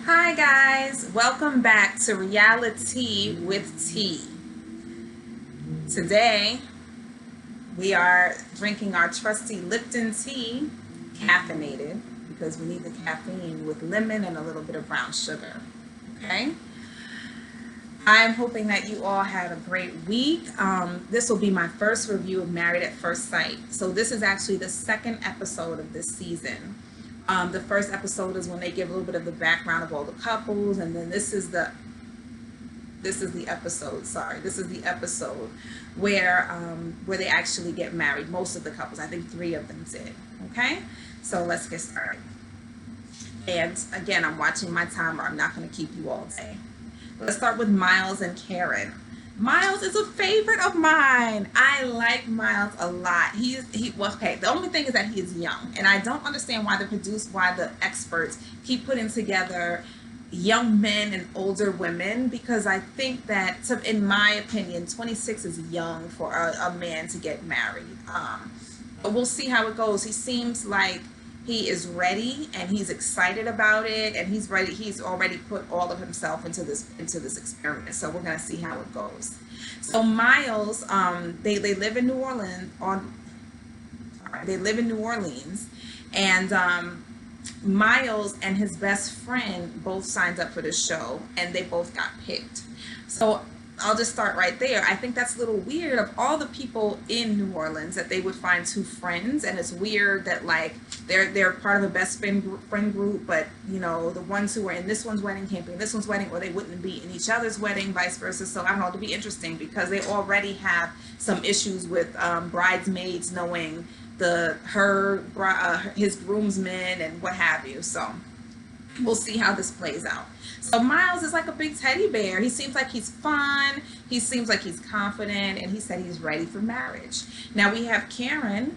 Hi guys, welcome back to Reality with Tea. Today we are drinking our trusty Lipton tea, caffeinated, because we need the caffeine with lemon and a little bit of brown sugar. Okay? I'm hoping that you all had a great week. This will be my first review of Married at First Sight. So this is actually the second episode of this season. The first episode is when they give a little bit of the background of all the couples, and then this is the episode. Sorry, this is the episode where they actually get married. Most of the couples, I think 3 of them did. Okay, so let's get started. And again, I'm watching my timer. I'm not going to keep you all day. Let's start with Miles and Karen. Miles is a favorite of mine. I like Miles a lot. Okay. The only thing is that he is young, and I don't understand why the experts keep putting together young men and older women, because I think that, in my opinion, 26 is young for a man to get married. But we'll see how it goes. He seems like he is ready and he's excited about it, and he's ready. He's already put all of himself into this experiment. So we're gonna see how it goes. So Miles, they live in New Orleans they live in New Orleans, and Miles and his best friend both signed up for the show, and they both got picked. So I'll just start right there. I think that's a little weird, of all the people in New Orleans, that they would find 2 friends, and it's weird that, like, they're part of a best friend group, but the ones who were in this one's wedding can't be in this one's wedding, or they wouldn't be in each other's wedding, vice versa. So I don't know, it'll be interesting because they already have some issues with bridesmaids knowing his groomsmen and what have you. So we'll see how this plays out. So Miles is like a big teddy bear. He seems like he's fun. He seems like he's confident, and he said he's ready for marriage. Now we have Karen,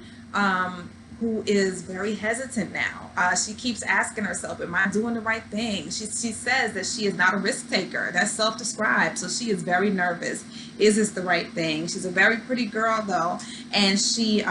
who is very hesitant now. She keeps asking herself, am I doing the right thing? She says that she is not a risk taker. That's self-described. So she is very nervous. Is this the right thing? She's a very pretty girl, though, and she's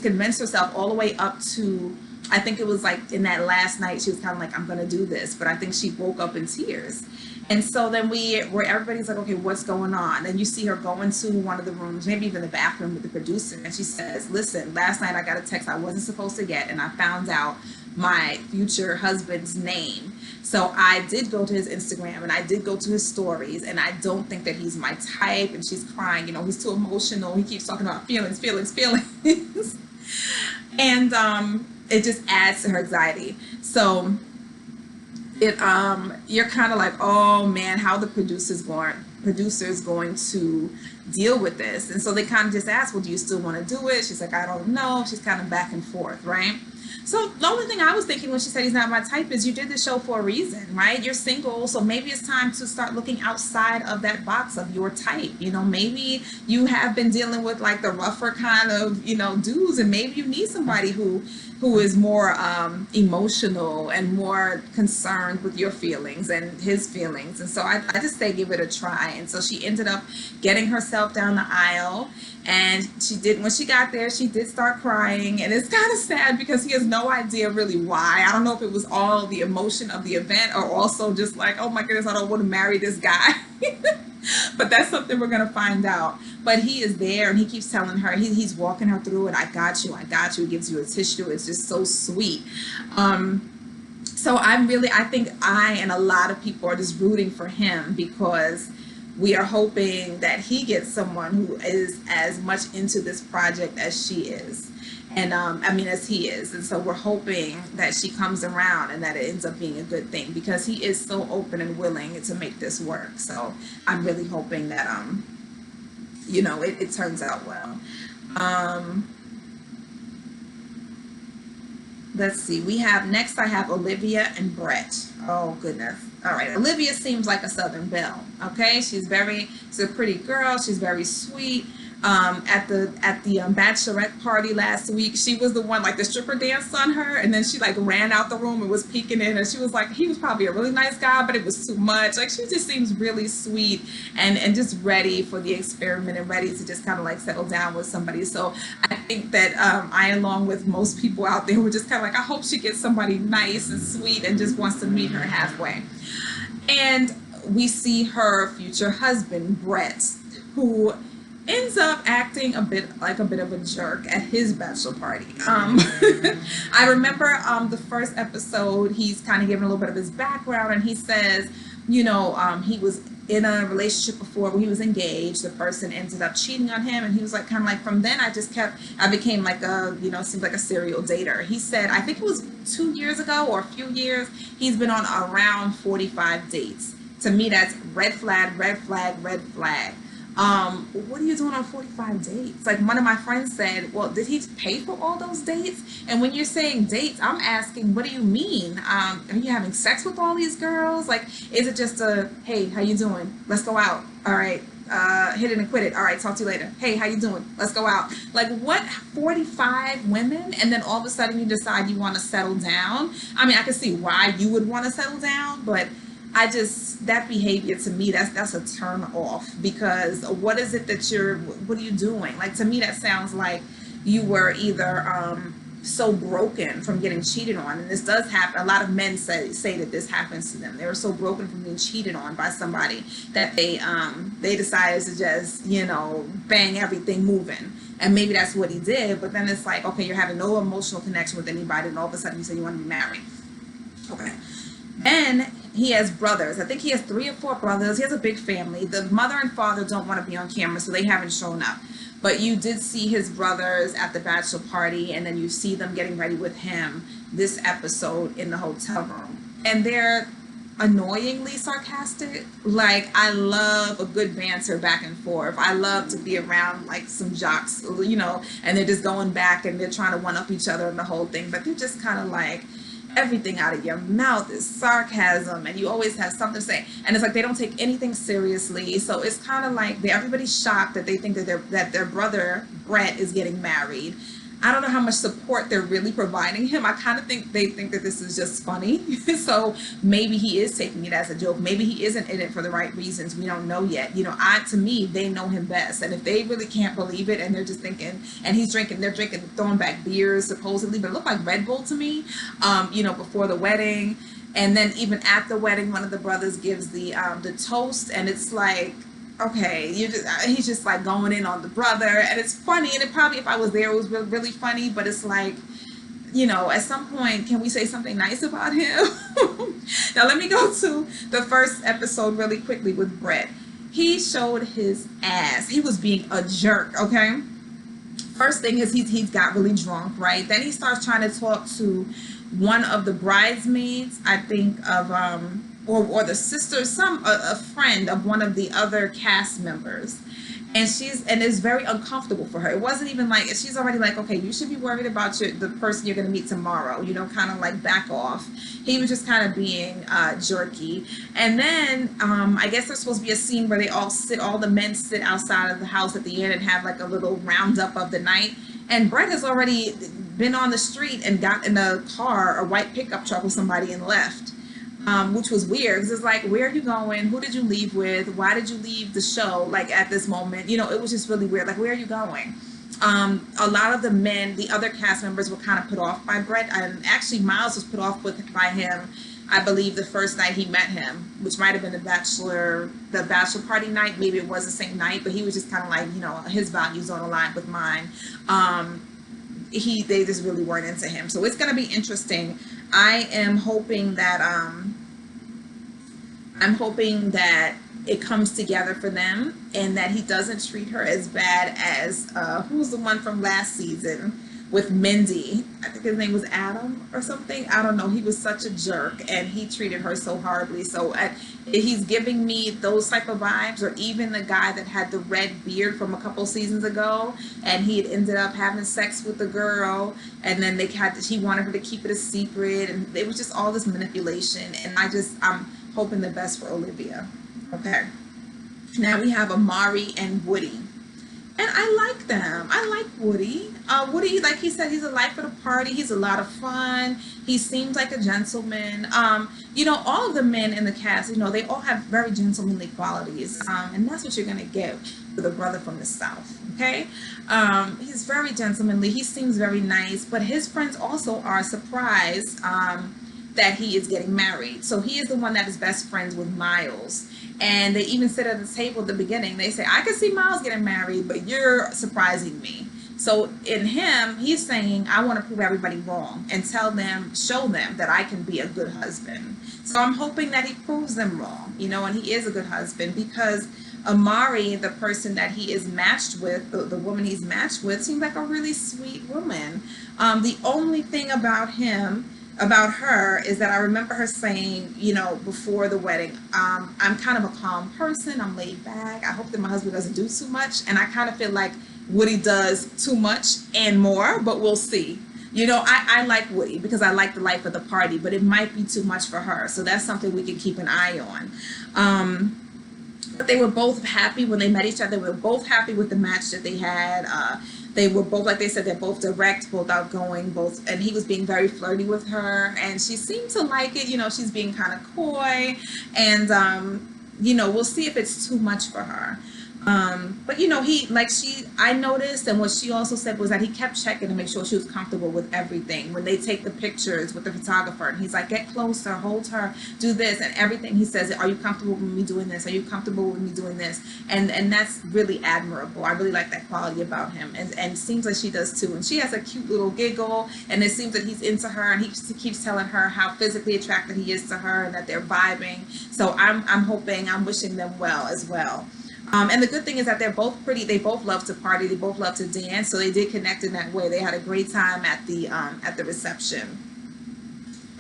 convinced herself all the way up to, I think it was like in that last night, she was kind of like, I'm going to do this. But I think she woke up in tears. And so then where everybody's like, okay, what's going on? And you see her go into one of the rooms, maybe even the bathroom with the producer. And she says, listen, last night I got a text I wasn't supposed to get, and I found out my future husband's name. So I did go to his Instagram, and I did go to his stories, and I don't think that he's my type. And she's crying, he's too emotional. He keeps talking about feelings, feelings, feelings. And it just adds to her anxiety. So you're kind of like, oh man, how the producers going to deal with this? And so they kind of just ask, well, do you still want to do it? She's like, I don't know. She's kind of back and forth, right? So the only thing I was thinking when she said he's not my type is, you did the show for a reason, right? You're single, so maybe it's time to start looking outside of that box of your type. Maybe you have been dealing with like the rougher kind of, dudes, and maybe you need somebody who is more emotional and more concerned with your feelings and his feelings. And so I just say give it a try. And so she ended up getting herself down the aisle, and when she got there, she did start crying. And it's kind of sad because he has no idea really why. I don't know if it was all the emotion of the event, or also just like, oh my goodness, I don't want to marry this guy. But that's something we're going to find out. But he is there, and he keeps telling her, he's walking her through it. I got you. He gives you a tissue. It's just so sweet. So I think I and a lot of people are just rooting for him, because we are hoping that he gets someone who is as much into this project as she is. And as he is. And so we're hoping that she comes around and that it ends up being a good thing, because he is so open and willing to make this work. So I'm really hoping that it turns out well. Let's see. Next I have Olivia and Brett. Oh goodness. All right. Olivia seems like a Southern belle. Okay. She's a pretty girl. She's very sweet. at the bachelorette party last week. She was the one, like the stripper danced on her, and then she like ran out the room and was peeking in, and she was like, he was probably a really nice guy, but it was too much. Like she just seems really sweet and just ready for the experiment and ready to just kind of like settle down with somebody. So I think that I, along with most people out there, were just kind of like, I hope she gets somebody nice and sweet and just wants to meet her halfway. And we see her future husband, Brett, who ends up acting a bit of a jerk at his bachelor party. I remember the first episode, he's kind of giving a little bit of his background, and he says, he was in a relationship before where he was engaged. The person ended up cheating on him, and he was like, kind of like, from then I became like seems like a serial dater. He said, I think it was 2 years ago or a few years, he's been on around 45 dates. To me, that's red flag, red flag, red flag. What are you doing on 45 dates? Like one of my friends said, well, did he pay for all those dates? And when you're saying dates, I'm asking, what do you mean? Are you having sex with all these girls? Like, is it just a, hey, how you doing? Let's go out. All right. Hit it and quit it. All right, talk to you later. Hey, how you doing? Let's go out. Like, what, 45 women? And then all of a sudden you decide you want to settle down? I mean, I can see why you would want to settle down, but that behavior, to me, that's a turn off, because what is it that what are you doing? Like, to me, that sounds like you were either so broken from getting cheated on, and this does happen. A lot of men say that this happens to them. They were so broken from being cheated on by somebody that they decided to just, bang everything moving. And maybe that's what he did, but then it's like, okay, you're having no emotional connection with anybody, and all of a sudden you say you want to be married. Okay. Then he has brothers. I think he has 3 or 4 brothers. He has a big family. The mother and father don't want to be on camera, so they haven't shown up. But you did see his brothers at the bachelor party, and then you see them getting ready with him this episode in the hotel room. And they're annoyingly sarcastic. Like, I love a good banter back and forth. I love to be around like some jocks, and they're just going back and they're trying to one up each other and the whole thing. But they're just kind of like, everything out of your mouth is sarcasm, and you always have something to say, and it's like they don't take anything seriously. So it's kind of like everybody's shocked that they think that their brother Brett is getting married. I don't know how much support they're really providing him. I kind of think they think that this is just funny. So maybe he is taking it as a joke. Maybe he isn't in it for the right reasons. We don't know yet. To me, they know him best. And if they really can't believe it and they're just thinking, and they're drinking, throwing back beers supposedly, but it looked like Red Bull to me, before the wedding. And then even at the wedding, one of the brothers gives the toast, and it's like, okay, he's just like going in on the brother, and it's funny, and it probably, if I was there, it was really, really funny, but it's like, at some point, can we say something nice about him? Now let me go to the first episode really quickly with Brett. He showed his ass. He was being a jerk, okay? First thing is he's got really drunk, right? Then he starts trying to talk to one of the bridesmaids, I think of or the sister, a friend of one of the other cast members, and it's very uncomfortable for her. It wasn't even like, she's already like, okay, you should be worried about the person you're going to meet tomorrow, kind of like back off. He was just kind of being jerky. And then I guess there's supposed to be a scene where all the men sit outside of the house at the end and have like a little roundup of the night. And Brett has already been on the street and got in a car, a white pickup truck with somebody, and left. Which was weird, because it's like, where are you going? Who did you leave with? Why did you leave the show, like, at this moment? It was just really weird. Like, where are you going? A lot of the men, the other cast members, were kind of put off by Brett. And actually, Miles was put off by him, I believe, the first night he met him, which might have been the bachelor party night. Maybe it was the same night, but he was just kind of like, his values don't align with mine. They just really weren't into him. So it's going to be interesting. I am hoping that it comes together for them, and that he doesn't treat her as bad as who's the one from last season with Mindy. I think his name was Adam or something. I don't know. He was such a jerk, and he treated her so horribly. So he's giving me those type of vibes. Or even the guy that had the red beard from a couple seasons ago, and he had ended up having sex with the girl, and then he wanted her to keep it a secret, and it was just all this manipulation. And I'm hoping the best for Olivia. Okay. Now we have Amari and Woody. And I like them. I like Woody. Woody, like he said, he's a life of the party. He's a lot of fun. He seems like a gentleman. All of the men in the cast, they all have very gentlemanly qualities. And that's what you're going to get with a brother from the South. Okay? He's very gentlemanly. He seems very nice. But his friends also are surprised that he is getting married. So he is the one that is best friends with Miles. And they even sit at the table at the beginning. They say, I can see Miles getting married, but you're surprising me. So in him, he's saying, I want to prove everybody wrong and show them that I can be a good husband. So I'm hoping that he proves them wrong, and he is a good husband, because Amari, the person that he is matched with, the woman he's matched with, seems like a really sweet woman. The only thing about her is that I remember her saying, before the wedding, I'm kind of a calm person. I'm laid back. I hope that my husband doesn't do too much. And I kind of feel like Woody does too much and more, but we'll see. I like Woody because I like the life of the party, but it might be too much for her. So that's something we can keep an eye on. But they were both happy when they met each other. They were both happy with the match that they had. They were both, like they said, they're both direct, both outgoing, and he was being very flirty with her, and she seemed to like it. She's being kind of coy, and we'll see if it's too much for her. But I noticed, and what she also said was that he kept checking to make sure she was comfortable with everything. When they take the pictures with the photographer, and he's like, get closer, hold her, do this, and everything he says, are you comfortable with me doing this? Are you comfortable with me doing this? And that's really admirable. I really like that quality about him, and it seems like she does too. And she has a cute little giggle, and it seems that he's into her, and he keeps telling her how physically attracted he is to her, and that they're vibing. So I'm wishing them well as well. And the good thing is that they're both pretty. They both love to party. They both love to dance. So they did connect in that way. They had a great time at the reception.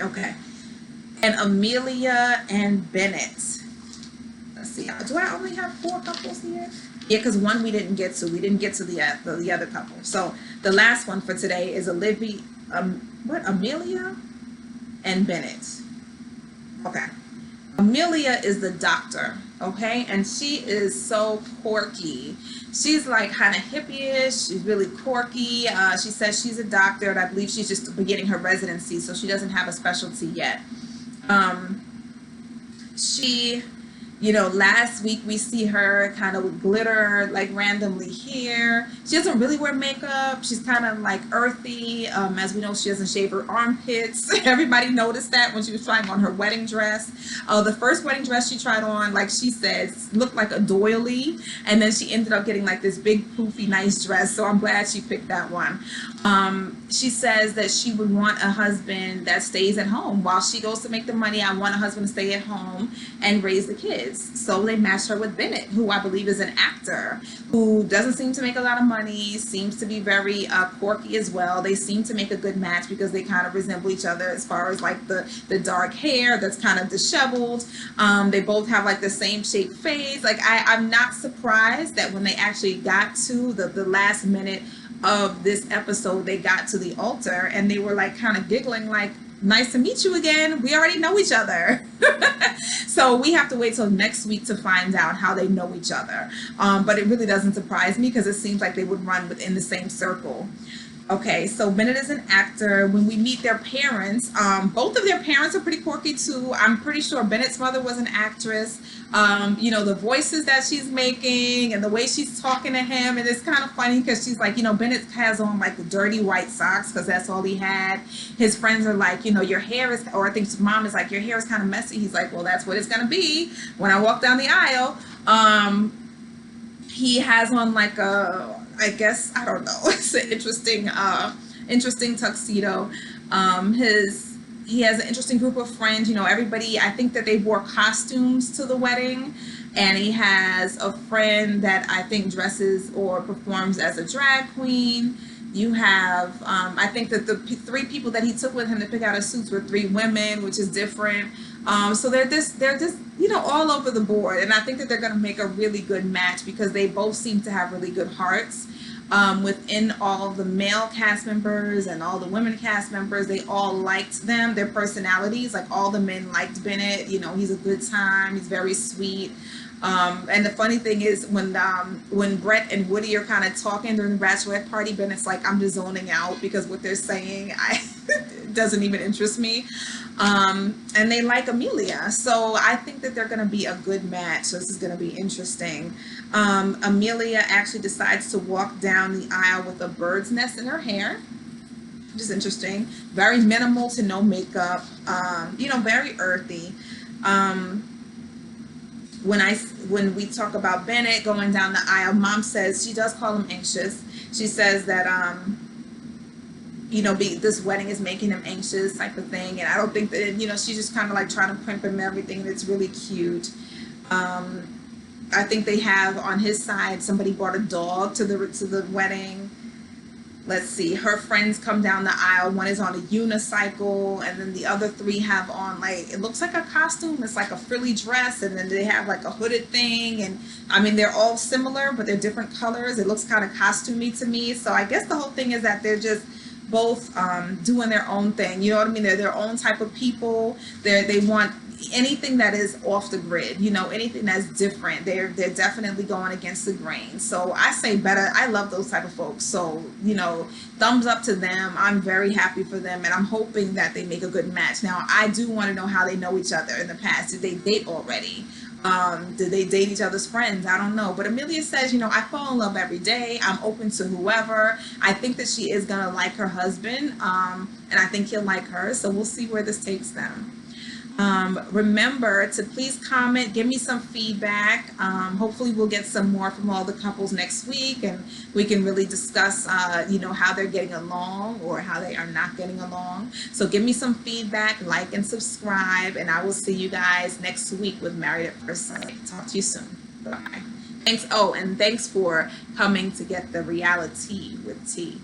Okay. And Amelia and Bennett. Let's see. Do I only have 4 couples here? Yeah, because one we didn't get to. We didn't get to the other couple. So the last one for today is Amelia and Bennett. Okay. Amelia is the doctor, okay? And she is so quirky. She's like kind of hippie-ish. She's really quirky. She says she's a doctor, and I believe she's just beginning her residency, so she doesn't have a specialty yet. Last week we see her kind of with glitter, like randomly here. She doesn't really wear makeup. She's kind of like earthy. As we know, she doesn't shave her armpits. Everybody noticed that when she was trying on her wedding dress. The first wedding dress she tried on, like she said, looked like a doily. And then she ended up getting like this big, poofy, nice dress. So I'm glad she picked that one. She says that she would want a husband that stays at home. While she goes to make the money, I want a husband to stay at home and raise the kids. So they matched her with Bennett, who I believe is an actor, who doesn't seem to make a lot of money, seems to be very quirky as well. They seem to make a good match because they kind of resemble each other as far as like the dark hair that's kind of disheveled. They both have like the same shaped face. Like I'm not surprised that when they actually got to the last minute of this episode, they got to the altar and they were like kind of giggling like, nice to meet you again. We already know each other. So we have to wait till next week to find out how they know each other. But it really doesn't surprise me because it seems like they would run within the same circle. Okay, so Bennett is an actor. When we meet their parents, both of their parents are pretty quirky too. I'm pretty sure Bennett's mother was an actress. The voices that she's making and the way she's talking to him, and it's kind of funny because she's like, Bennett has on like the dirty white socks because that's all he had. His friends are like, your hair is, or I think his mom is like, your hair is kind of messy. He's like, well, that's what it's gonna be when I walk down the aisle. He has on like I guess, I don't know, it's an interesting tuxedo. He has an interesting group of friends. Everybody, I think that they wore costumes to the wedding, and he has a friend that I think dresses or performs as a drag queen. You have, I think that the 3 people that he took with him to pick out his suits were 3 women, which is different. So they're just all over the board, and I think that they're going to make a really good match because they both seem to have really good hearts. Within all the male cast members and all the women cast members, they all liked them, their personalities. Like all the men liked Bennett. He's a good time. He's very sweet. And the funny thing is when Brett and Woody are kind of talking during the bachelorette party, Bennett's like, I'm just zoning out because what they're saying doesn't even interest me. And they like Amelia, so I think that they're going to be a good match. So this is going to be interesting. Amelia actually decides to walk down the aisle with a bird's nest in her hair, which is interesting. Very minimal to no makeup. Very earthy. When we talk about Bennett going down the aisle, Mom says she does call him anxious. She says that this wedding is making him anxious, type of thing. And I don't think that she's just kind of like trying to pimp him and everything, and it's really cute. I think they have on his side somebody brought a dog to the wedding. Let's see, her friends come down the aisle. One is on a unicycle, and then the other three have on, like, it looks like a costume. It's like a frilly dress, and then they have like a hooded thing. And I mean, they're all similar, but they're different colors. It looks kind of costumey to me. So I guess the whole thing is that they're just both doing their own thing. You know what I mean? They're their own type of people. They want anything that is off the grid, anything that's different. They're definitely going against the grain. So I say better. I love those type of folks. So thumbs up to them. I'm very happy for them, and I'm hoping that they make a good match. Now I do want to know how they know each other in the past. Did they date already? Did they date each other's friends? I don't know. But Amelia says, I fall in love every day. I'm open to whoever. I think that she is gonna like her husband, and I think he'll like her. So we'll see where this takes them. Remember to please comment, give me some feedback. Hopefully we'll get some more from all the couples next week, and we can really discuss how they're getting along or how they are not getting along. So give me some feedback, like and subscribe, and I will see you guys next week with Married at First Sight. Talk to you soon. Bye. Thanks. Oh, and thanks for coming to get the reality with T.